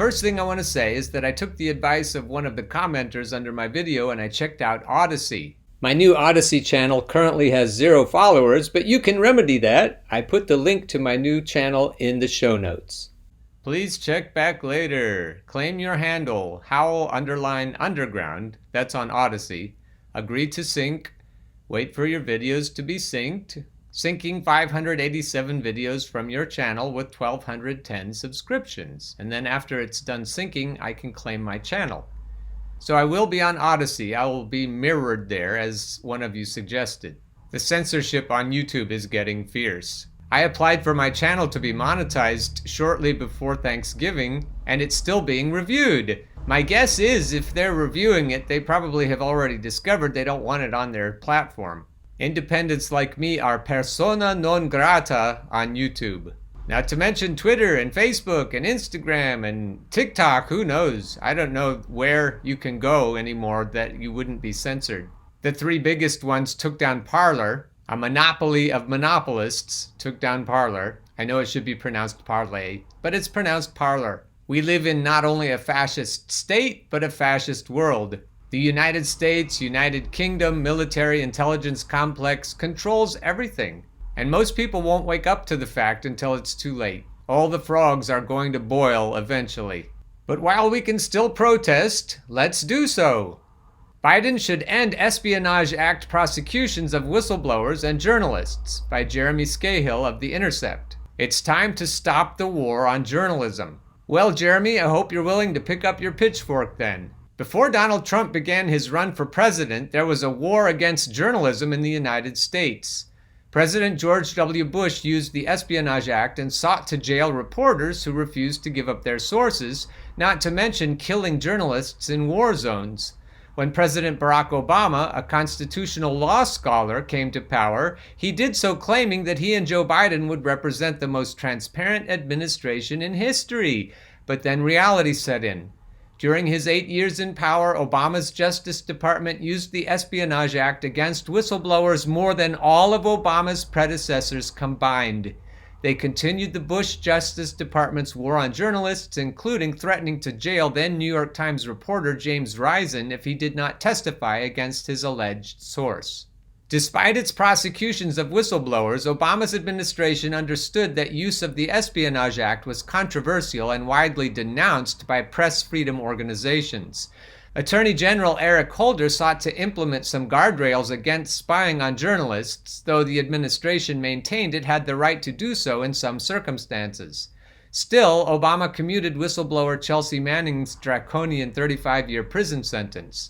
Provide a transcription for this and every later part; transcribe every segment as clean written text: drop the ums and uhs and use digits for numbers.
First thing I want to say is that I took the advice of one of the commenters under my video and I checked out Odysee. My new Odysee channel currently has 0 followers, but you can remedy that. I put the link to my new channel in the show notes. Please check back later. Claim your handle, Howell Underground. That's on Odysee. Agree to sync. Wait for your videos to be synced. Syncing 587 videos from your channel with 1,210 subscriptions. And then after it's done syncing, I can claim my channel. So I will be on Odysee. I will be mirrored there, as one of you suggested. The censorship on YouTube is getting fierce. I applied for my channel to be monetized shortly before Thanksgiving, and it's still being reviewed. My guess is if they're reviewing it, they probably have already discovered they don't want it on their platform. Independents like me are persona non grata on YouTube. Not to mention Twitter and Facebook and Instagram and TikTok, who knows? I don't know where you can go anymore that you wouldn't be censored. The 3 biggest ones took down Parler. A monopoly of monopolists took down Parler. I know it should be pronounced parlay, but it's pronounced Parler. We live in not only a fascist state, but a fascist world. The United States, United Kingdom, military intelligence complex controls everything. And most people won't wake up to the fact until it's too late. All the frogs are going to boil eventually. But while we can still protest, let's do so. Biden should end Espionage Act prosecutions of whistleblowers and journalists, by Jeremy Scahill of The Intercept. It's time to stop the war on journalism. Well, Jeremy, I hope you're willing to pick up your pitchfork then. Before Donald Trump began his run for president, there was a war against journalism in the United States. President George W. Bush used the Espionage Act and sought to jail reporters who refused to give up their sources, not to mention killing journalists in war zones. When President Barack Obama, a constitutional law scholar, came to power, he did so claiming that he and Joe Biden would represent the most transparent administration in history. But then reality set in. During his 8 years in power, Obama's Justice Department used the Espionage Act against whistleblowers more than all of Obama's predecessors combined. They continued the Bush Justice Department's war on journalists, including threatening to jail then New York Times reporter James Risen if he did not testify against his alleged source. Despite its prosecutions of whistleblowers, Obama's administration understood that use of the Espionage Act was controversial and widely denounced by press freedom organizations. Attorney General Eric Holder sought to implement some guardrails against spying on journalists, though the administration maintained it had the right to do so in some circumstances. Still, Obama commuted whistleblower Chelsea Manning's draconian 35-year prison sentence.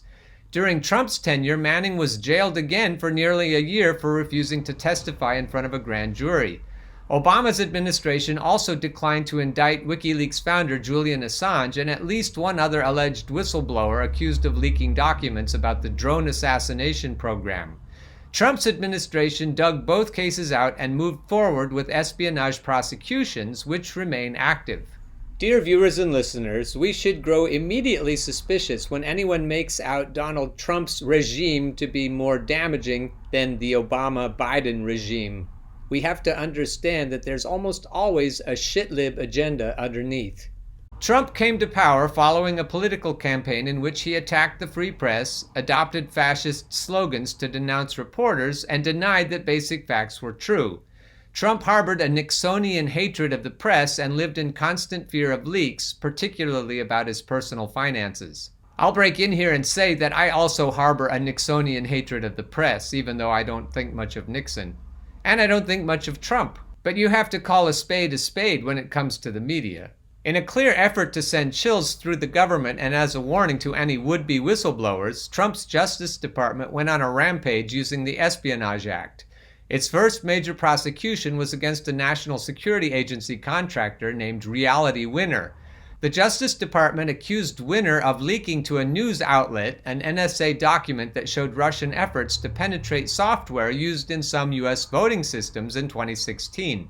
During Trump's tenure, Manning was jailed again for nearly a year for refusing to testify in front of a grand jury. Obama's administration also declined to indict WikiLeaks founder Julian Assange and at least one other alleged whistleblower accused of leaking documents about the drone assassination program. Trump's administration dug both cases out and moved forward with espionage prosecutions, which remain active. Dear viewers and listeners, we should grow immediately suspicious when anyone makes out Donald Trump's regime to be more damaging than the Obama-Biden regime. We have to understand that there's almost always a shitlib agenda underneath. Trump came to power following a political campaign in which he attacked the free press, adopted fascist slogans to denounce reporters, and denied that basic facts were true. Trump harbored a Nixonian hatred of the press and lived in constant fear of leaks, particularly about his personal finances. I'll break in here and say that I also harbor a Nixonian hatred of the press, even though I don't think much of Nixon. And I don't think much of Trump. But you have to call a spade when it comes to the media. In a clear effort to send chills through the government and as a warning to any would-be whistleblowers, Trump's Justice Department went on a rampage using the Espionage Act. Its first major prosecution was against a national security agency contractor named Reality Winner. The Justice Department accused Winner of leaking to a news outlet an NSA document that showed Russian efforts to penetrate software used in some U.S. voting systems in 2016.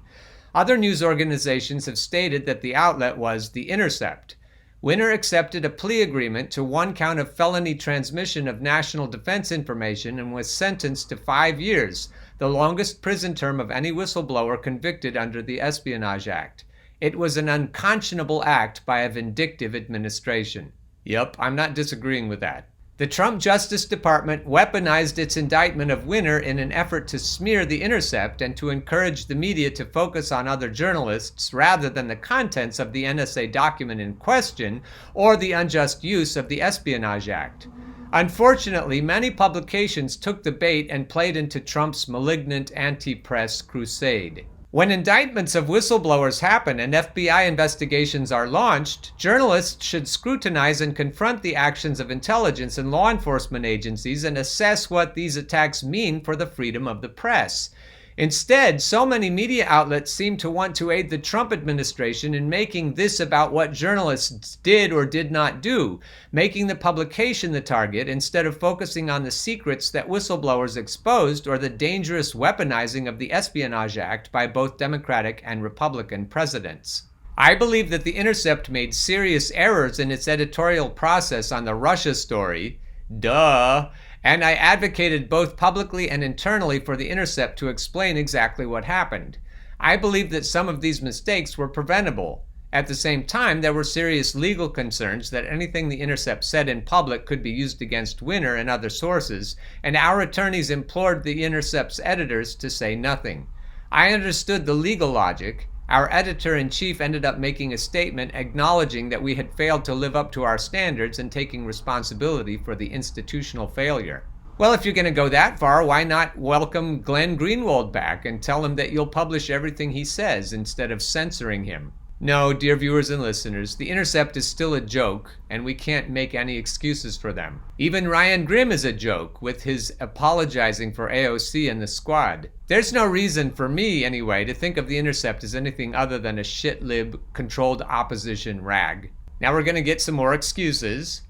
Other news organizations have stated that the outlet was The Intercept. Winner accepted a plea agreement to 1 count of felony transmission of national defense information and was sentenced to 5 years, the longest prison term of any whistleblower convicted under the Espionage Act. It was an unconscionable act by a vindictive administration. Yep, I'm not disagreeing with that. The Trump Justice Department weaponized its indictment of Winner in an effort to smear The Intercept and to encourage the media to focus on other journalists rather than the contents of the NSA document in question or the unjust use of the Espionage Act. Unfortunately, many publications took the bait and played into Trump's malignant anti-press crusade. When indictments of whistleblowers happen and FBI investigations are launched, journalists should scrutinize and confront the actions of intelligence and law enforcement agencies and assess what these attacks mean for the freedom of the press. Instead, so many media outlets seem to want to aid the Trump administration in making this about what journalists did or did not do, making the publication the target instead of focusing on the secrets that whistleblowers exposed or the dangerous weaponizing of the Espionage Act by both Democratic and Republican presidents. I believe that The Intercept made serious errors in its editorial process on the Russia story. Duh! And I advocated both publicly and internally for The Intercept to explain exactly what happened. I believe that some of these mistakes were preventable. At the same time, there were serious legal concerns that anything The Intercept said in public could be used against Winner and other sources, and our attorneys implored The Intercept's editors to say nothing. I understood the legal logic. Our editor-in-chief ended up making a statement acknowledging that we had failed to live up to our standards and taking responsibility for the institutional failure. Well, if you're going to go that far, why not welcome Glenn Greenwald back and tell him that you'll publish everything he says instead of censoring him? No, dear viewers and listeners, The Intercept is still a joke, and we can't make any excuses for them. Even Ryan Grim is a joke, with his apologizing for AOC and the squad. There's no reason, for me anyway, to think of The Intercept as anything other than a shit-lib, controlled opposition rag. Now we're going to get some more excuses.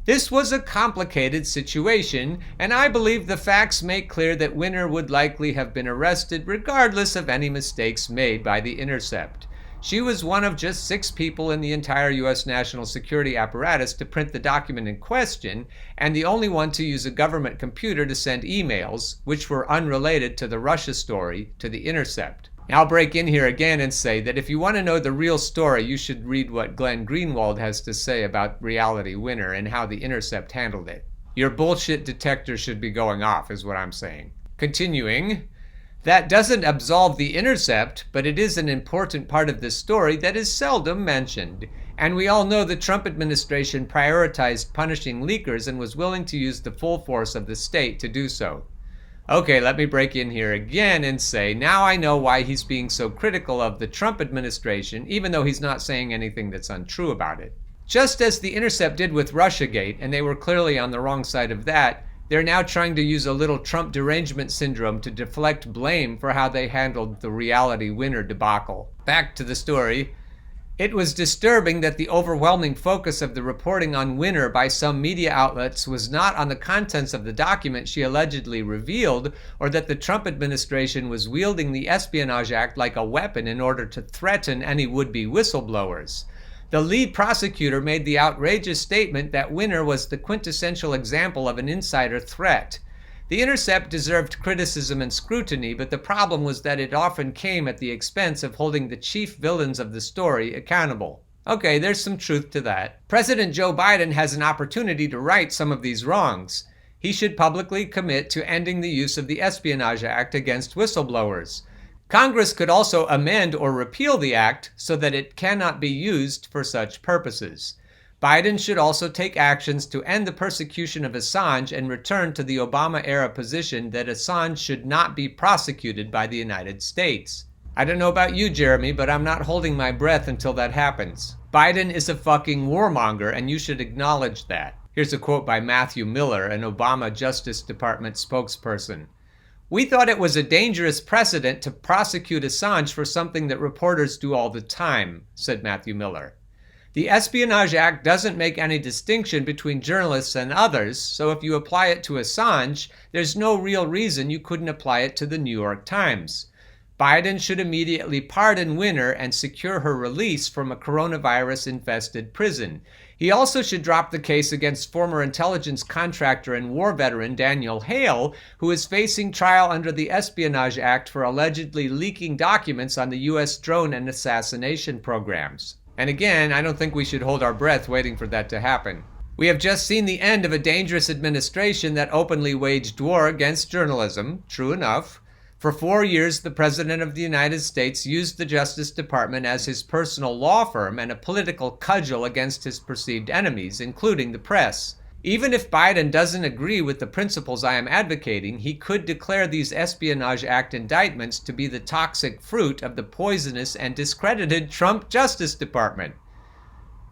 This was a complicated situation, and I believe the facts make clear that Winner would likely have been arrested regardless of any mistakes made by The Intercept. She was one of just 6 people in the entire U.S. national security apparatus to print the document in question, and the only one to use a government computer to send emails, which were unrelated to the Russia story, to The Intercept. I'll break in here again and say that if you want to know the real story, you should read what Glenn Greenwald has to say about reality Winner and how The Intercept handled it. Your bullshit detector should be going off, is what I'm saying. Continuing. That doesn't absolve The Intercept, but it is an important part of this story that is seldom mentioned. And we all know the Trump administration prioritized punishing leakers and was willing to use the full force of the state to do so. Okay, let me break in here again and say, now I know why he's being so critical of the Trump administration, even though he's not saying anything that's untrue about it. Just as The Intercept did with Russiagate, and they were clearly on the wrong side of that, they're now trying to use a little Trump derangement syndrome to deflect blame for how they handled the reality Winner debacle. Back to the story. It was disturbing that the overwhelming focus of the reporting on Winner by some media outlets was not on the contents of the document she allegedly revealed, or that the Trump administration was wielding the Espionage Act like a weapon in order to threaten any would-be whistleblowers. The lead prosecutor made the outrageous statement that Winner was the quintessential example of an insider threat. The Intercept deserved criticism and scrutiny, but the problem was that it often came at the expense of holding the chief villains of the story accountable. Okay, there's some truth to that. President Joe Biden has an opportunity to right some of these wrongs. He should publicly commit to ending the use of the Espionage Act against whistleblowers. Congress could also amend or repeal the act so that it cannot be used for such purposes. Biden should also take actions to end the persecution of Assange and return to the Obama-era position that Assange should not be prosecuted by the United States. I don't know about you, Jeremy, but I'm not holding my breath until that happens. Biden is a fucking warmonger, and you should acknowledge that. Here's a quote by Matthew Miller, an Obama Justice Department spokesperson. "We thought it was a dangerous precedent to prosecute Assange for something that reporters do all the time," said Matthew Miller. "The Espionage Act doesn't make any distinction between journalists and others, so if you apply it to Assange, there's no real reason you couldn't apply it to the New York Times. Biden should immediately pardon Winner and secure her release from a coronavirus-infested prison. He also should drop the case against former intelligence contractor and war veteran Daniel Hale, who is facing trial under the Espionage Act for allegedly leaking documents on the U.S. drone and assassination programs. And again, I don't think we should hold our breath waiting for that to happen. We have just seen the end of a dangerous administration that openly waged war against journalism, true enough. For 4 years, the President of the United States used the Justice Department as his personal law firm and a political cudgel against his perceived enemies, including the press. Even if Biden doesn't agree with the principles I am advocating, he could declare these Espionage Act indictments to be the toxic fruit of the poisonous and discredited Trump Justice Department.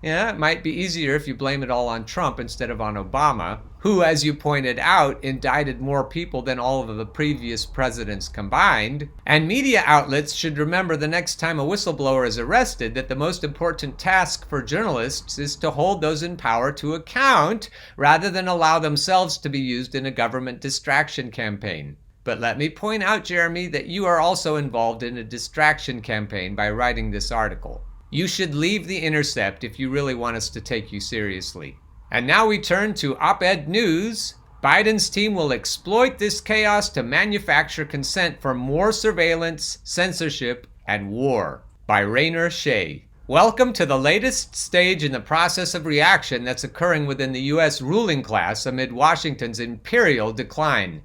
Yeah, it might be easier if you blame it all on Trump instead of on Obama, who, as you pointed out, indicted more people than all of the previous presidents combined. And media outlets should remember the next time a whistleblower is arrested that the most important task for journalists is to hold those in power to account rather than allow themselves to be used in a government distraction campaign. But let me point out, Jeremy, that you are also involved in a distraction campaign by writing this article. You should leave The Intercept if you really want us to take you seriously. And now we turn to op-ed news. Biden's team will exploit this chaos to manufacture consent for more surveillance, censorship, and war. By Rainer Shea. Welcome to the latest stage in the process of reaction that's occurring within the U.S. ruling class amid Washington's imperial decline.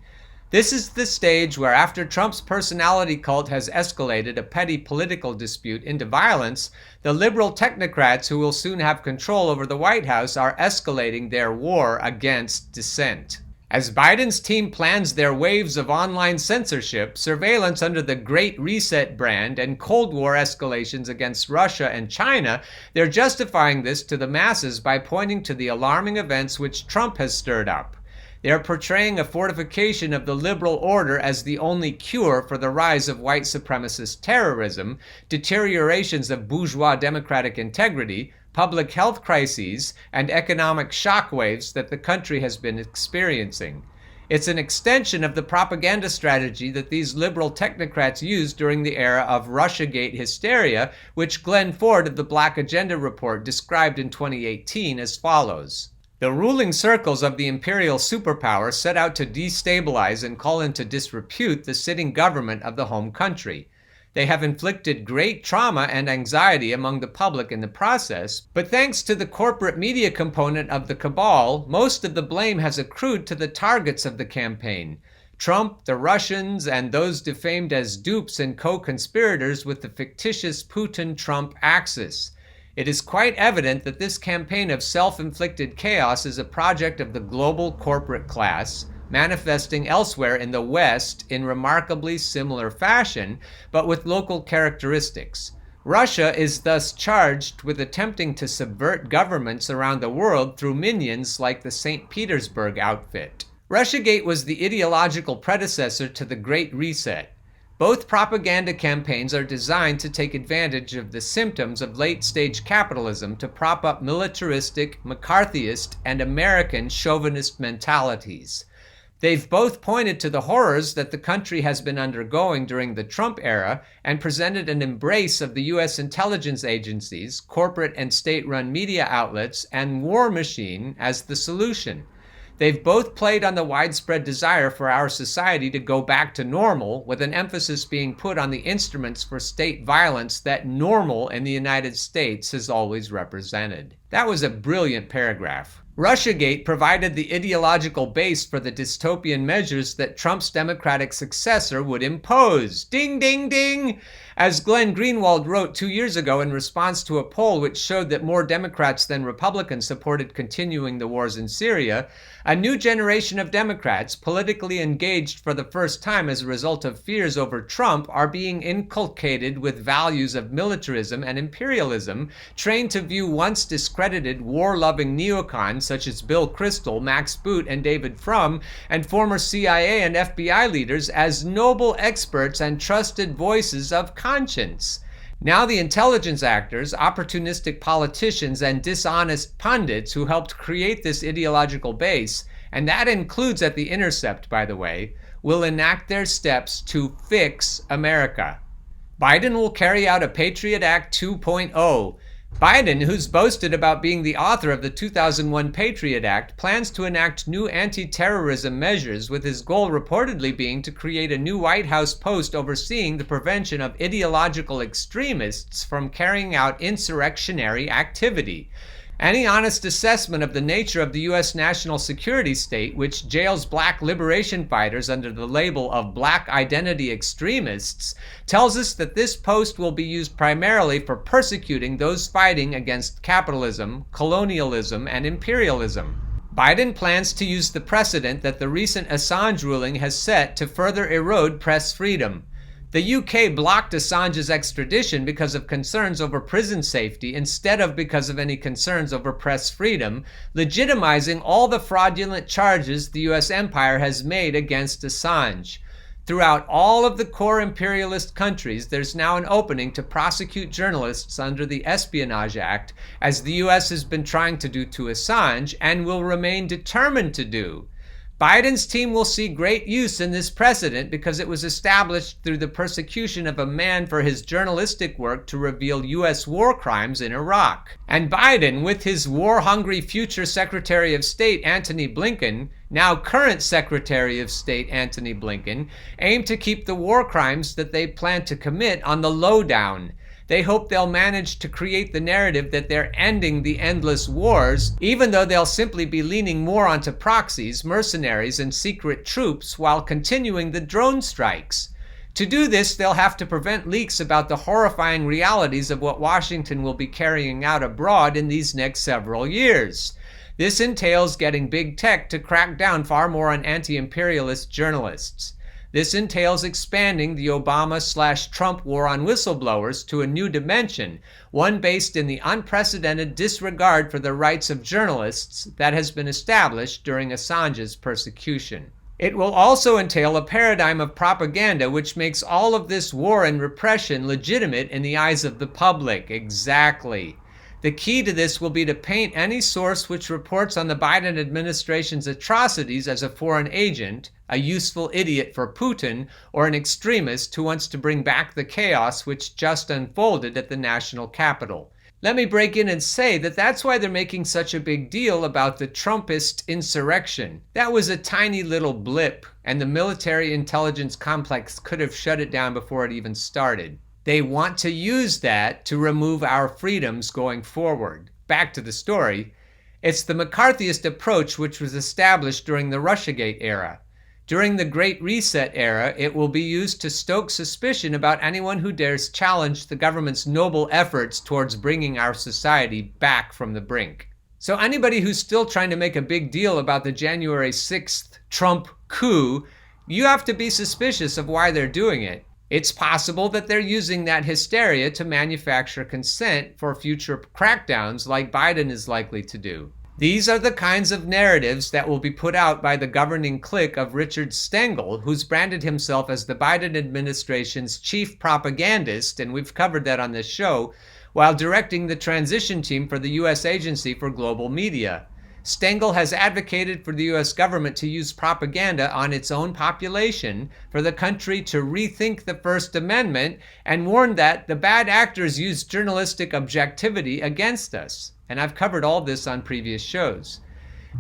This is the stage where, after Trump's personality cult has escalated a petty political dispute into violence, the liberal technocrats who will soon have control over the White House are escalating their war against dissent. As Biden's team plans their waves of online censorship, surveillance under the Great Reset brand, and Cold War escalations against Russia and China, they're justifying this to the masses by pointing to the alarming events which Trump has stirred up. They are portraying a fortification of the liberal order as the only cure for the rise of white supremacist terrorism, deteriorations of bourgeois democratic integrity, public health crises, and economic shockwaves that the country has been experiencing. It's an extension of the propaganda strategy that these liberal technocrats used during the era of Russiagate hysteria, which Glenn Ford of the Black Agenda Report described in 2018 as follows. The ruling circles of the imperial superpower set out to destabilize and call into disrepute the sitting government of the home country. They have inflicted great trauma and anxiety among the public in the process, but thanks to the corporate media component of the cabal, most of the blame has accrued to the targets of the campaign: Trump, the Russians, and those defamed as dupes and co-conspirators with the fictitious Putin-Trump axis. It is quite evident that this campaign of self-inflicted chaos is a project of the global corporate class, manifesting elsewhere in the West in remarkably similar fashion, but with local characteristics. Russia is thus charged with attempting to subvert governments around the world through minions like the St. Petersburg outfit. Russiagate was the ideological predecessor to the Great Reset. Both propaganda campaigns are designed to take advantage of the symptoms of late-stage capitalism to prop up militaristic, McCarthyist, and American chauvinist mentalities. They've both pointed to the horrors that the country has been undergoing during the Trump era and presented an embrace of the U.S. intelligence agencies, corporate and state-run media outlets, and war machine as the solution. They've both played on the widespread desire for our society to go back to normal, with an emphasis being put on the instruments for state violence that normal in the United States has always represented. That was a brilliant paragraph. Russiagate provided the ideological base for the dystopian measures that Trump's Democratic successor would impose. Ding, ding, ding! As Glenn Greenwald wrote 2 years ago in response to a poll which showed that more Democrats than Republicans supported continuing the wars in Syria, a new generation of Democrats, politically engaged for the first time as a result of fears over Trump, are being inculcated with values of militarism and imperialism, trained to view once discredited war-loving neocons such as Bill Kristol, Max Boot, and David Frum, and former CIA and FBI leaders as noble experts and trusted voices of conscience. Now the intelligence actors, opportunistic politicians, and dishonest pundits who helped create this ideological base, and that includes at The Intercept, by the way, will enact their steps to fix America. Biden will carry out a Patriot Act 2.0. Biden, who's boasted about being the author of the 2001 Patriot Act, plans to enact new anti-terrorism measures, with his goal reportedly being to create a new White House post overseeing the prevention of ideological extremists from carrying out insurrectionary activity. Any honest assessment of the nature of the U.S. national security state, which jails black liberation fighters under the label of black identity extremists, tells us that this post will be used primarily for persecuting those fighting against capitalism, colonialism, and imperialism. Biden plans to use the precedent that the recent Assange ruling has set to further erode press freedom. The UK blocked Assange's extradition because of concerns over prison safety instead of because of any concerns over press freedom, legitimizing all the fraudulent charges the US empire has made against Assange. Throughout all of the core imperialist countries, there's now an opening to prosecute journalists under the Espionage Act, as the US has been trying to do to Assange and will remain determined to do. Biden's team will see great use in this precedent because it was established through the persecution of a man for his journalistic work to reveal U.S. war crimes in Iraq. And Biden, with his war-hungry future Secretary of State Antony Blinken, now current Secretary of State Antony Blinken, aim to keep the war crimes that they plan to commit on the lowdown. They hope they'll manage to create the narrative that they're ending the endless wars, even though they'll simply be leaning more onto proxies, mercenaries, and secret troops while continuing the drone strikes. To do this, they'll have to prevent leaks about the horrifying realities of what Washington will be carrying out abroad in these next several years. This entails getting big tech to crack down far more on anti-imperialist journalists. This entails expanding the Obama/Trump war on whistleblowers to a new dimension, one based in the unprecedented disregard for the rights of journalists that has been established during Assange's persecution. It will also entail a paradigm of propaganda which makes all of this war and repression legitimate in the eyes of the public. Exactly. The key to this will be to paint any source which reports on the Biden administration's atrocities as a foreign agent, a useful idiot for Putin, or an extremist who wants to bring back the chaos which just unfolded at the national capital. Let me break in and say that that's why they're making such a big deal about the Trumpist insurrection. That was a tiny little blip, and the military intelligence complex could have shut it down before it even started. They want to use that to remove our freedoms going forward. Back to the story. It's the McCarthyist approach which was established during the Russiagate era. During the Great Reset era, it will be used to stoke suspicion about anyone who dares challenge the government's noble efforts towards bringing our society back from the brink. So anybody who's still trying to make a big deal about the January 6th Trump coup, you have to be suspicious of why they're doing it. It's possible that they're using that hysteria to manufacture consent for future crackdowns like Biden is likely to do. These are the kinds of narratives that will be put out by the governing clique of Richard Stengel, who's branded himself as the Biden administration's chief propagandist, and we've covered that on this show, while directing the transition team for the U.S. Agency for Global Media. Stengel has advocated for the U.S. government to use propaganda on its own population, for the country to rethink the First Amendment, and warned that the bad actors use journalistic objectivity against us. And I've covered all this on previous shows.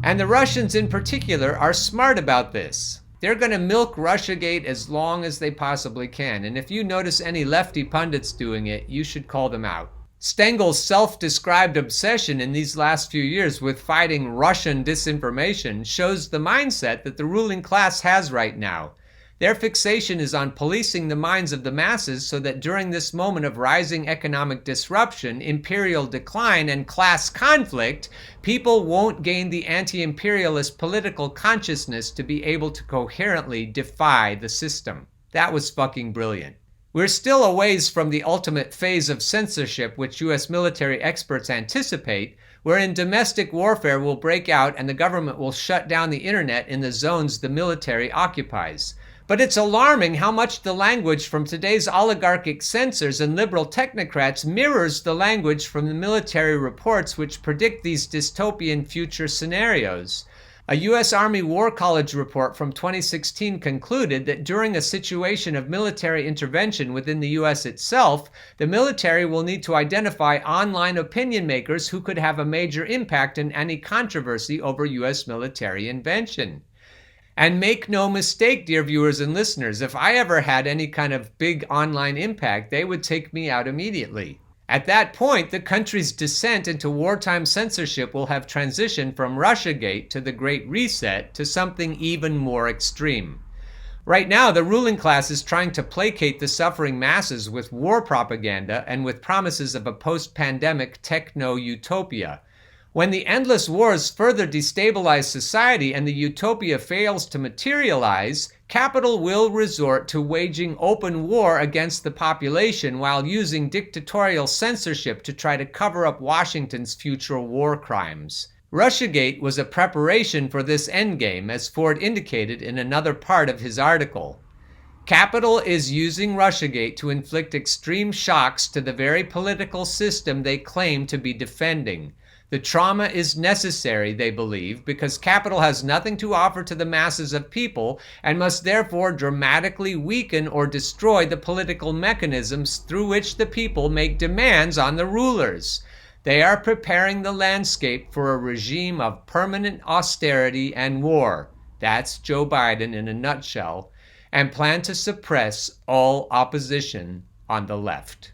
And the Russians in particular are smart about this. They're going to milk Russiagate as long as they possibly can. And if you notice any lefty pundits doing it, you should call them out. Stengel's self-described obsession in these last few years with fighting Russian disinformation shows the mindset that the ruling class has right now. Their fixation is on policing the minds of the masses so that during this moment of rising economic disruption, imperial decline, and class conflict, people won't gain the anti-imperialist political consciousness to be able to coherently defy the system. That was fucking brilliant. We're still a ways from the ultimate phase of censorship which U.S. military experts anticipate, wherein domestic warfare will break out and the government will shut down the internet in the zones the military occupies. But it's alarming how much the language from today's oligarchic censors and liberal technocrats mirrors the language from the military reports which predict these dystopian future scenarios. A U.S. Army War College report from 2016 concluded that during a situation of military intervention within the U.S. itself, the military will need to identify online opinion makers who could have a major impact in any controversy over U.S. military intervention. And make no mistake, dear viewers and listeners, if I ever had any kind of big online impact, they would take me out immediately. At that point, the country's descent into wartime censorship will have transitioned from Russiagate to the Great Reset to something even more extreme. Right now, the ruling class is trying to placate the suffering masses with war propaganda and with promises of a post-pandemic techno-utopia. When the endless wars further destabilize society and the utopia fails to materialize, capital will resort to waging open war against the population while using dictatorial censorship to try to cover up Washington's future war crimes. Russiagate was a preparation for this endgame, as Ford indicated in another part of his article. Capital is using Russiagate to inflict extreme shocks to the very political system they claim to be defending. The trauma is necessary, they believe, because capital has nothing to offer to the masses of people and must therefore dramatically weaken or destroy the political mechanisms through which the people make demands on the rulers. They are preparing the landscape for a regime of permanent austerity and war. That's Joe Biden in a nutshell, and plan to suppress all opposition on the left.